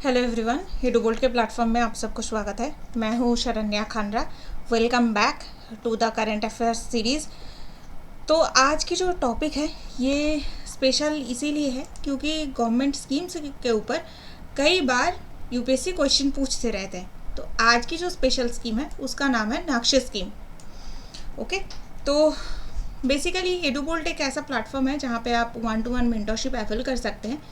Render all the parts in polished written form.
Hello everyone, एडुबोल्ट के platform में आप सबको स्वागत है। मैं हूँ Sharanya Khanra. Welcome back to the current affairs series. तो आज की जो टॉपिक है ये स्पेशल इसीलिए है क्योंकि गवर्नमेंट स्कीम्स के ऊपर कई बार यूपीएससी क्वेश्चन पूछते रहते हैं। तो आज की जो स्पेशल स्कीम है उसका नाम है नक्शे स्कीम। ओके, तो बेसिकली एडुबोल्ट एक ऐसा प्लेटफॉर्म है जहाँ पे आप 1-to-1 मेंटरशिप अवेल कर सकते हैं,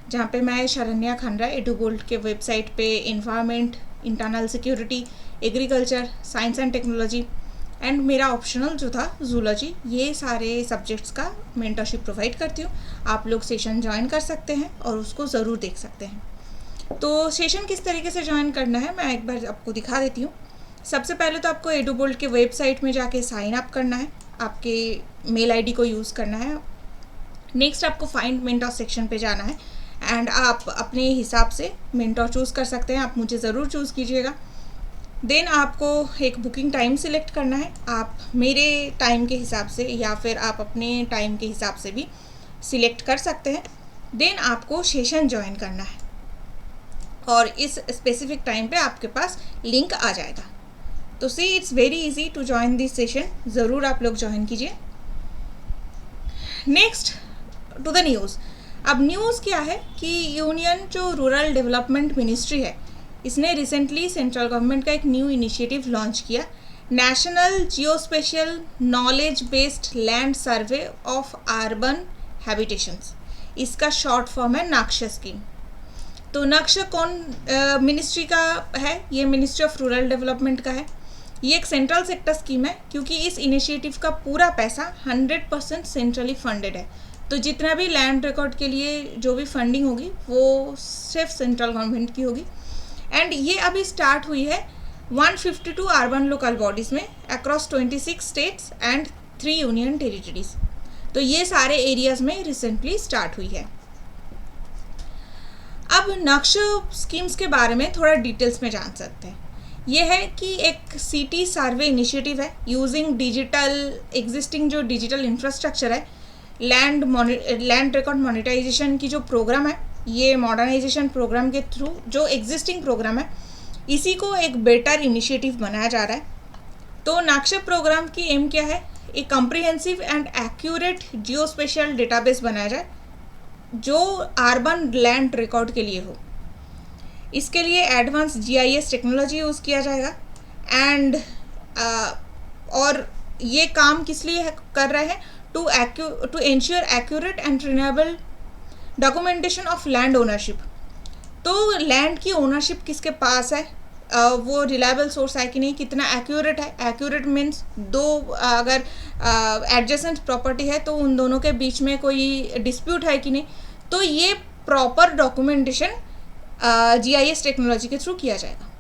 जहाँ पे मैं शरण्या खानरा एडुबोल्ट के वेबसाइट पे environment, internal security, agriculture, science and technology and मेरा ऑप्शनल जो था जूलॉजी, ये सारे सब्जेक्ट्स का मेंटरशिप प्रोवाइड करती हूँ। आप लोग सेशन ज्वाइन कर सकते हैं और उसको ज़रूर देख सकते हैं। तो सेशन किस तरीके से ज्वाइन करना है मैं एक बार आपको दिखा देती हूँ। सबसे पहले तो आपको एडुबोल्ट के वेबसाइट में जाके साइन अप करना है, आपके मेल आईडी को यूज़ करना है। नेक्स्ट आपको फाइंड मेंटर सेक्शन पे जाना है एंड आप अपने हिसाब से मेंटर चूज़ कर सकते हैं। आप मुझे ज़रूर चूज़ कीजिएगा। देन आपको एक बुकिंग टाइम सिलेक्ट करना है। आप मेरे टाइम के हिसाब से या फिर आप अपने टाइम के हिसाब से भी सिलेक्ट कर सकते हैं। देन आपको सेशन ज्वाइन करना है और इस स्पेसिफिक टाइम पे आपके पास लिंक आ जाएगा। तो see it's very easy to join this session. ज़रूर आप लोग ज्वाइन कीजिए। Next to the news. अब न्यूज़ क्या है कि यूनियन जो रूरल डेवलपमेंट मिनिस्ट्री है, इसने रिसेंटली सेंट्रल गवर्नमेंट का एक न्यू इनिशिएटिव लॉन्च किया, national geospatial knowledge based land survey of urban habitations. इसका शॉर्ट फॉर्म है नक्शा स्कीम। तो नक्शा कौन मिनिस्ट्री का है? ये मिनिस्ट्री ऑफ रूरल डेवलपमेंट का है। ये एक सेंट्रल सेक्टर स्कीम है क्योंकि इस इनिशिएटिव का पूरा पैसा 100% सेंट्रली फंडेड है। तो जितना भी लैंड रिकॉर्ड के लिए जो भी फंडिंग होगी वो सिर्फ सेंट्रल गवर्नमेंट की होगी। एंड ये अभी स्टार्ट हुई है 152 अर्बन लोकल बॉडीज़ में across 26 states and 3 union territories. तो ये सारे एरियाज़ में रिसेंटली स्टार्ट हुई है। अब नक्शा स्कीम्स के बारे में थोड़ा डिटेल्स में जान सकते हैं। ये है कि एक सिटी सर्वे इनिशिएटिव है यूजिंग डिजिटल एग्जिस्टिंग जो डिजिटल इंफ्रास्ट्रक्चर है, लैंड रिकॉर्ड मोनेटाइजेशन की जो प्रोग्राम है, ये मॉडर्नाइजेशन प्रोग्राम के थ्रू जो एग्जिस्टिंग प्रोग्राम है इसी को एक बेटर इनिशिएटिव बनाया जा रहा है। तो नक्शा प्रोग्राम की एम क्या है? एक comprehensive and accurate geospatial database बनाया जाए जो अर्बन लैंड रिकॉर्ड के लिए हो। इसके लिए एडवांस जीआईएस टेक्नोलॉजी यूज़ किया जाएगा एंड और ये काम किस लिए कर रहे हैं? To ensure accurate and reliable documentation of land ownership. तो लैंड की ओनरशिप किसके पास है, वो रिलायबल सोर्स है कि नहीं, कितना एक्यूरेट है। एक्यूरेट मीन्स दो अगर एडजेसेंट प्रॉपर्टी है तो उन दोनों के बीच में कोई डिस्प्यूट है कि नहीं। तो ये प्रॉपर डॉक्यूमेंटेशन जीआईएस टेक्नोलॉजी के थ्रू किया जाएगा।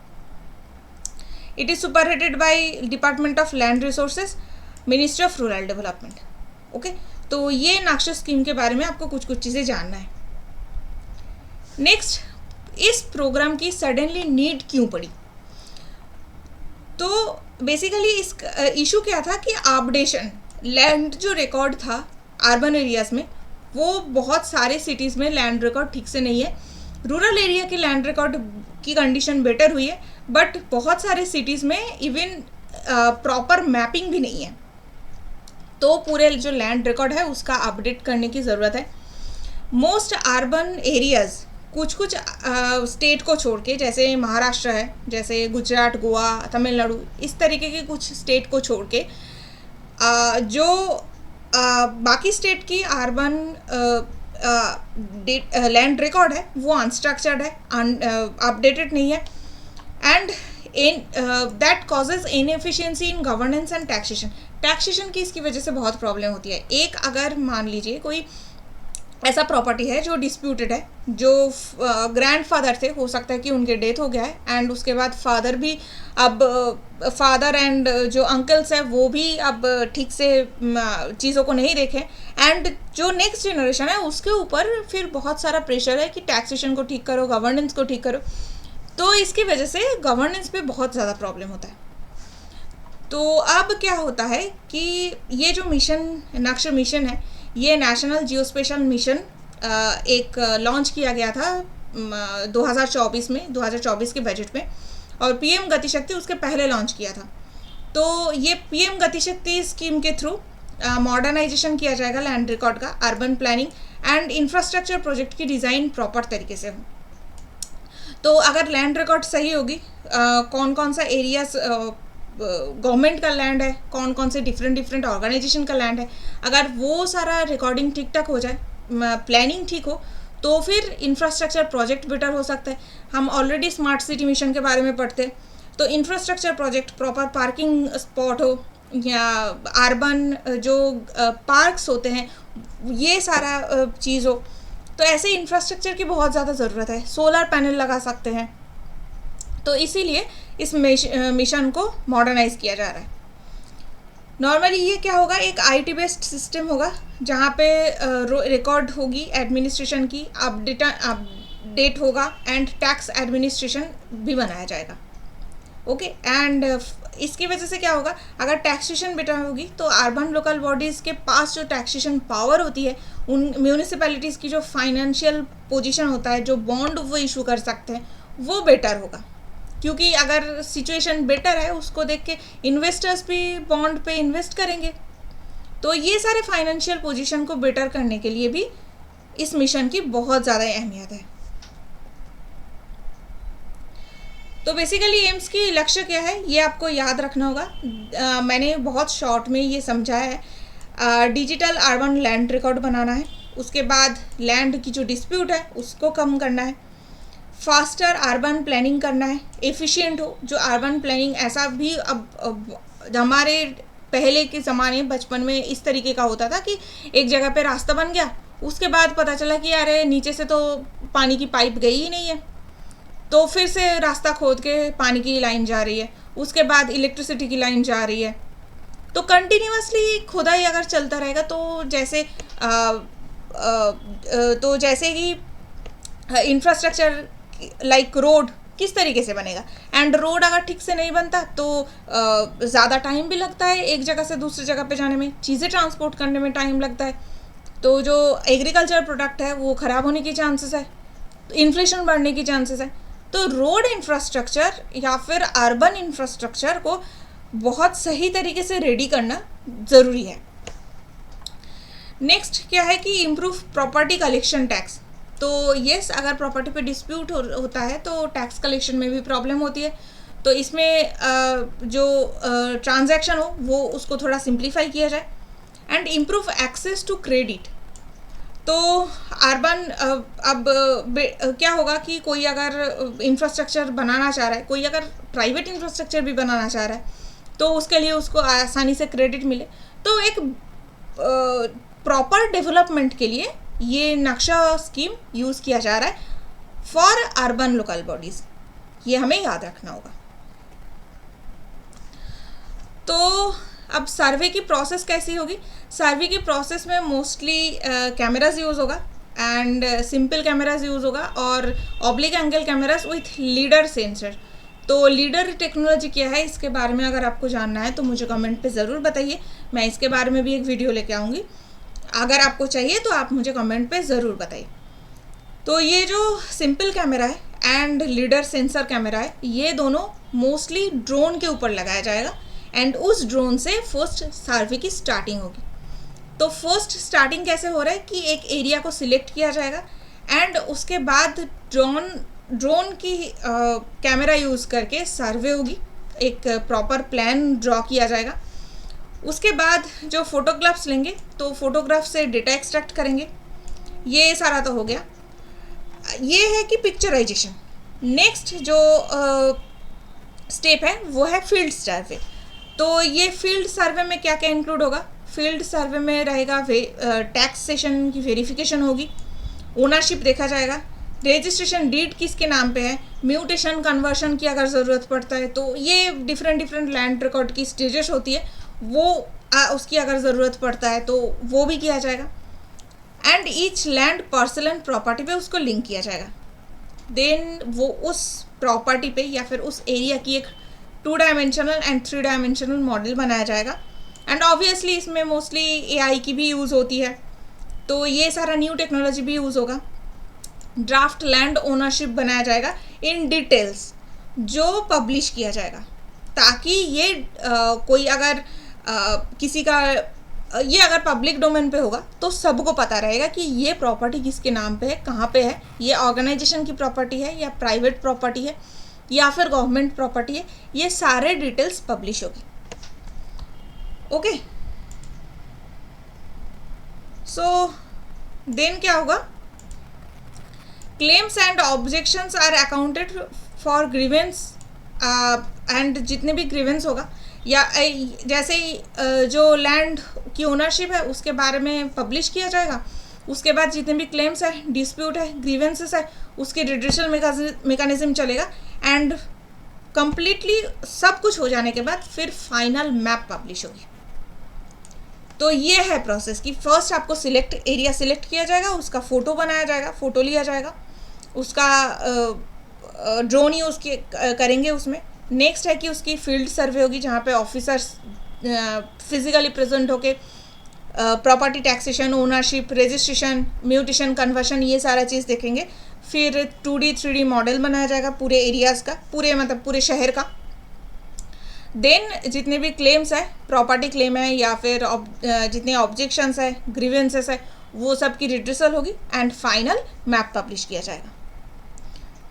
It is supervised by department of land resources, ministry of rural development. Okay, तो ये नक्शा स्कीम के बारे में आपको कुछ चीज़ें जानना है। नेक्स्ट, इस प्रोग्राम की सडनली नीड क्यों पड़ी? तो बेसिकली इस इशू क्या था कि अपडेशन लैंड जो रिकॉर्ड था अर्बन एरियाज़ में, वो बहुत सारे सिटीज़ में लैंड रिकॉर्ड ठीक से नहीं है। रूरल एरिया की लैंड रिकॉर्ड की कंडीशन बेटर हुई है, बट बहुत सारे सिटीज़ में इवन प्रॉपर मैपिंग भी नहीं है। तो पूरे जो लैंड रिकॉर्ड है उसका अपडेट करने की ज़रूरत है। मोस्ट अर्बन एरियाज़ कुछ स्टेट को छोड़ के, जैसे महाराष्ट्र है, जैसे गुजरात, गोवा, तमिलनाडु, इस तरीके के कुछ स्टेट को छोड़ के जो बाकी स्टेट की अर्बन लैंड रिकॉर्ड है वो अनस्ट्रक्चर्ड है, अपडेटेड नहीं है and that causes inefficiency in governance and taxation की इसकी वजह से बहुत प्रॉब्लम होती है। एक अगर मान लीजिए कोई ऐसा प्रॉपर्टी है जो डिस्प्यूटेड है, जो ग्रैंडफादर थे, हो सकता है कि उनके डेथ हो गया है एंड उसके बाद फादर भी, अब फादर एंड जो अंकल्स है वो भी अब ठीक से चीज़ों को नहीं देखें एंड जो नेक्स्ट जनरेशन है उसके ऊपर फिर बहुत सारा प्रेशर है कि टैक्सेशन को ठीक करो, गवर्नेंस को ठीक करो। तो इसकी वजह से गवर्नेंस पे बहुत ज़्यादा प्रॉब्लम होता है। तो अब क्या होता है कि ये जो मिशन नक्शा मिशन है, ये नेशनल जियोस्पेशियल मिशन एक लॉन्च किया गया था 2024 में, 2024 के बजट में, और पीएम गति शक्ति उसके पहले लॉन्च किया था। तो ये पीएम गति शक्ति स्कीम के थ्रू मॉडर्नाइजेशन किया जाएगा लैंड रिकॉर्ड का, urban planning and infrastructure project की डिज़ाइन प्रॉपर तरीके से हो। तो अगर लैंड रिकॉर्ड सही होगी, कौन कौन सा एरियाज गवर्नमेंट का लैंड है, कौन कौन से डिफरेंट ऑर्गेनाइजेशन का लैंड है, अगर वो सारा रिकॉर्डिंग ठीक ठाक हो जाए, प्लानिंग ठीक हो, तो फिर इंफ्रास्ट्रक्चर प्रोजेक्ट बेटर हो सकता है। हम ऑलरेडी स्मार्ट सिटी मिशन के बारे में पढ़ते हैं, तो infrastructure project, proper parking spot हो या अर्बन जो पार्क्स होते हैं, ये सारा चीज़ हो, तो ऐसे इंफ्रास्ट्रक्चर की बहुत ज़्यादा ज़रूरत है। सोलर पैनल लगा सकते हैं, तो इसीलिए इस मिशन को मॉडर्नाइज किया जा रहा है। नॉर्मली ये क्या होगा, एक आईटी बेस्ड सिस्टम होगा जहाँ पे रिकॉर्ड होगी एडमिनिस्ट्रेशन की, अपडेट होगा एंड टैक्स एडमिनिस्ट्रेशन भी बनाया जाएगा। ओके, एंड इसकी वजह से क्या होगा, अगर टैक्सेशन बेटर होगी तो अर्बन लोकल बॉडीज़ के पास जो टैक्सेशन पावर होती है, उन म्यूनिसिपैलिटीज़ की जो फाइनेंशियल पोजीशन होता है, जो बॉन्ड वो इशू कर सकते हैं, वो बेटर होगा। क्योंकि अगर सिचुएशन बेटर है, उसको देख के इन्वेस्टर्स भी बॉन्ड पे इन्वेस्ट करेंगे। तो ये सारे फाइनेंशियल पोजीशन को बेटर करने के लिए भी इस मिशन की बहुत ज़्यादा अहमियत है। तो बेसिकली एम्स की लक्ष्य क्या है, ये आपको याद रखना होगा। मैंने बहुत शॉर्ट में ये समझाया है। डिजिटल अर्बन लैंड रिकॉर्ड बनाना है, उसके बाद लैंड की जो डिस्प्यूट है उसको कम करना है, फास्टर अर्बन प्लानिंग करना है, एफिशिएंट हो। जो अर्बन प्लानिंग ऐसा भी अब हमारे पहले के ज़माने बचपन में इस तरीके का होता था कि एक जगह पे रास्ता बन गया, उसके बाद पता चला कि अरे नीचे से तो पानी की पाइप गई ही नहीं है, तो फिर से रास्ता खोद के पानी की लाइन जा रही है, उसके बाद इलेक्ट्रिसिटी की लाइन जा रही है। तो कंटिन्यूअसली खुदाई अगर चलता रहेगा तो जैसे कि इंफ्रास्ट्रक्चर लाइक रोड किस तरीके से बनेगा, एंड रोड अगर ठीक से नहीं बनता तो ज़्यादा टाइम भी लगता है एक जगह से दूसरी जगह पे जाने में, चीज़ें ट्रांसपोर्ट करने में टाइम लगता है, तो जो एग्रीकल्चर प्रोडक्ट है वो ख़राब होने की चांसेस है, इन्फ्लेशन बढ़ने की चांसेस है। तो रोड इंफ्रास्ट्रक्चर या फिर अर्बन इंफ्रास्ट्रक्चर को बहुत सही तरीके से रेडी करना ज़रूरी है। नेक्स्ट क्या है कि इम्प्रूव प्रॉपर्टी कलेक्शन टैक्स। तो यस, अगर प्रॉपर्टी पे डिस्प्यूट होता है तो टैक्स कलेक्शन में भी प्रॉब्लम होती है, तो इसमें जो ट्रांजैक्शन हो वो उसको थोड़ा सिंप्लीफाई किया जाए। And improve access to credit. तो अर्बन क्या होगा कि कोई अगर इंफ्रास्ट्रक्चर बनाना चाह रहा है, कोई अगर प्राइवेट इंफ्रास्ट्रक्चर भी बनाना चाह रहा है, तो उसके लिए उसको आसानी से क्रेडिट मिले। तो एक प्रॉपर डेवलपमेंट के लिए ये नक्शा स्कीम यूज़ किया जा रहा है फॉर अर्बन लोकल बॉडीज़, ये हमें याद रखना होगा। तो अब सर्वे की प्रोसेस कैसी होगी? सर्वे की प्रोसेस में मोस्टली कैमराज यूज़ होगा एंड सिंपल कैमराज यूज़ होगा और oblique angle cameras with leader sensor. तो लीडर टेक्नोलॉजी क्या है, इसके बारे में अगर आपको जानना है तो मुझे कमेंट पे ज़रूर बताइए, मैं इसके बारे में भी एक वीडियो लेके आऊँगी। अगर आपको चाहिए तो आप मुझे कमेंट पे ज़रूर बताइए। तो ये जो सिंपल कैमरा है एंड लीडर सेंसर कैमरा है, ये दोनों मोस्टली ड्रोन के ऊपर लगाया जाएगा एंड उस ड्रोन से फर्स्ट सर्वे की स्टार्टिंग होगी। तो फर्स्ट स्टार्टिंग कैसे हो रहा है कि एक एरिया को सिलेक्ट किया जाएगा एंड उसके बाद ड्रोन की कैमरा यूज़ करके सर्वे होगी, एक प्रॉपर प्लान ड्रॉ किया जाएगा। उसके बाद जो फोटोग्राफ्स लेंगे तो फोटोग्राफ से डेटा एक्सट्रैक्ट करेंगे। ये सारा तो हो गया। ये है कि पिक्चराइजेशन। नेक्स्ट जो स्टेप है वो है फील्ड सर्वे। तो ये फील्ड सर्वे में क्या क्या इंक्लूड होगा? फील्ड सर्वे में रहेगा टैक्सेशन की वेरिफिकेशन होगी, ओनरशिप देखा जाएगा, रजिस्ट्रेशन डीड किसके नाम पे है, म्यूटेशन कन्वर्शन की अगर ज़रूरत पड़ता है तो ये डिफरेंट लैंड रिकॉर्ड की स्टेजेस होती है, वो उसकी अगर ज़रूरत पड़ता है तो वो भी किया जाएगा। And each land parcel and property पे उसको लिंक किया जाएगा। देन वो उस प्रॉपर्टी पे या फिर उस एरिया की एक 2 डायमेंशनल एंड 3 डायमेंशनल मॉडल बनाया जाएगा। एंड ऑब्वियसली इसमें मोस्टली AI की भी यूज़ होती है, तो ये सारा न्यू टेक्नोलॉजी भी यूज़ होगा। ड्राफ्ट लैंड ओनरशिप बनाया जाएगा इन डिटेल्स, जो पब्लिश किया जाएगा, ताकि ये कोई अगर किसी का ये अगर पब्लिक डोमेन पे होगा तो सबको पता रहेगा कि ये प्रॉपर्टी किसके नाम पे है, कहाँ पे है, ये ऑर्गेनाइजेशन की प्रॉपर्टी है या प्राइवेट प्रॉपर्टी है या फिर गवर्नमेंट प्रॉपर्टी है, ये सारे डिटेल्स पब्लिश होगी। ओके, सो देन क्या होगा, claims and objections are accounted for grievance, and जितने भी ग्रीवेंस होगा या जैसे ही जो लैंड की ओनरशिप है उसके बारे में पब्लिश किया जाएगा, उसके बाद जितने भी क्लेम्स है, डिस्प्यूट है, ग्रीवेंसेस है, उसके रिड्रेसल मेकानिज्म चलेगा, एंड कंप्लीटली सब कुछ हो जाने के बाद फिर फाइनल मैप पब्लिश होगी। तो ये है प्रोसेस कि फर्स्ट आपको सिलेक्ट एरिया सिलेक्ट किया जाएगा, उसका फ़ोटो बनाया जाएगा, फ़ोटो लिया जाएगा, उसका ड्रोन यूज़ करेंगे उसमें। नेक्स्ट है कि उसकी फील्ड सर्वे होगी जहाँ पे ऑफिसर्स फिजिकली प्रेजेंट होके property taxation, ownership, registration, mutation, conversion, ये सारा चीज़ देखेंगे। फिर 2D 3D मॉडल बनाया जाएगा पूरे एरियाज़ का, पूरे मतलब पूरे शहर का। देन जितने भी क्लेम्स है, प्रॉपर्टी क्लेम है या फिर जितने ऑब्जेक्शंस है, ग्रीवेंसेस है, वो सब की रिड्रेसल होगी एंड फाइनल मैप पब्लिश किया जाएगा।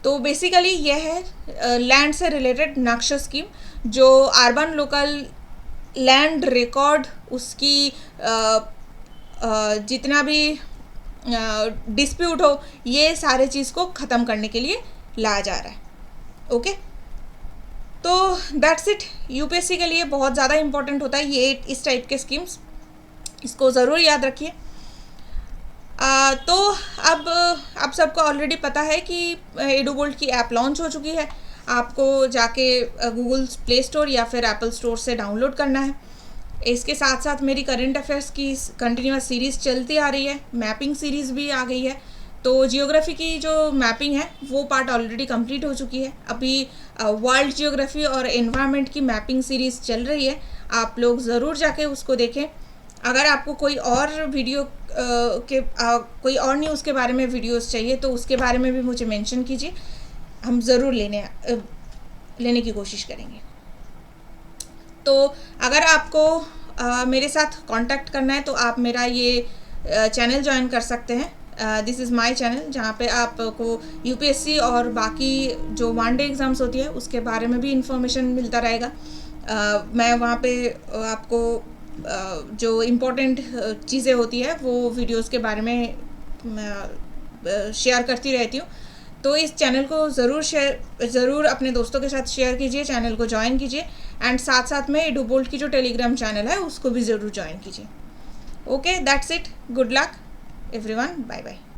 तो बेसिकली ये है लैंड से रिलेटेड नक्शा स्कीम, जो अर्बन लोकल लैंड रिकॉर्ड, उसकी जितना भी डिस्प्यूट हो, ये सारे चीज़ को ख़त्म करने के लिए लाया जा रहा है। ओके, तो दैट्स इट। यूपीएससी के लिए बहुत ज़्यादा इम्पोर्टेंट होता है ये इस टाइप के स्कीम्स, इसको ज़रूर याद रखिए। तो अब आप सबको ऑलरेडी पता है कि एडुबोल्ट की ऐप लॉन्च हो चुकी है। आपको जाके गूगल प्ले स्टोर या फिर एप्पल स्टोर से डाउनलोड करना है। इसके साथ साथ मेरी करंट अफेयर्स की कंटिन्यूस सीरीज़ चलती आ रही है, मैपिंग सीरीज़ भी आ गई है। तो जियोग्राफी की जो मैपिंग है वो पार्ट ऑलरेडी कंप्लीट हो चुकी है। अभी वर्ल्ड जियोग्राफी और एनवायरनमेंट की मैपिंग सीरीज़ चल रही है, आप लोग ज़रूर जाके उसको देखें। अगर आपको कोई और वीडियो कोई और न्यूज़ के बारे में वीडियोस चाहिए तो उसके बारे में भी मुझे मेंशन कीजिए, हम ज़रूर लेने की कोशिश करेंगे। तो अगर आपको मेरे साथ कांटेक्ट करना है तो आप मेरा ये चैनल ज्वाइन कर सकते हैं। दिस इज़ माय चैनल, जहाँ पे आपको यूपीएससी और बाकी जो वन डे एग्ज़ाम्स होती है उसके बारे में भी इंफॉर्मेशन मिलता रहेगा। मैं वहाँ पे आपको जो इम्पोर्टेंट चीज़ें होती है वो वीडियोस के बारे में शेयर करती रहती हूँ। तो इस चैनल को ज़रूर अपने दोस्तों के साथ शेयर कीजिए, चैनल को ज्वाइन कीजिए, एंड साथ साथ में एडुबोल्ट की जो टेलीग्राम चैनल है उसको भी ज़रूर ज्वाइन कीजिए। Okay, that's it. Good luck everyone, bye bye.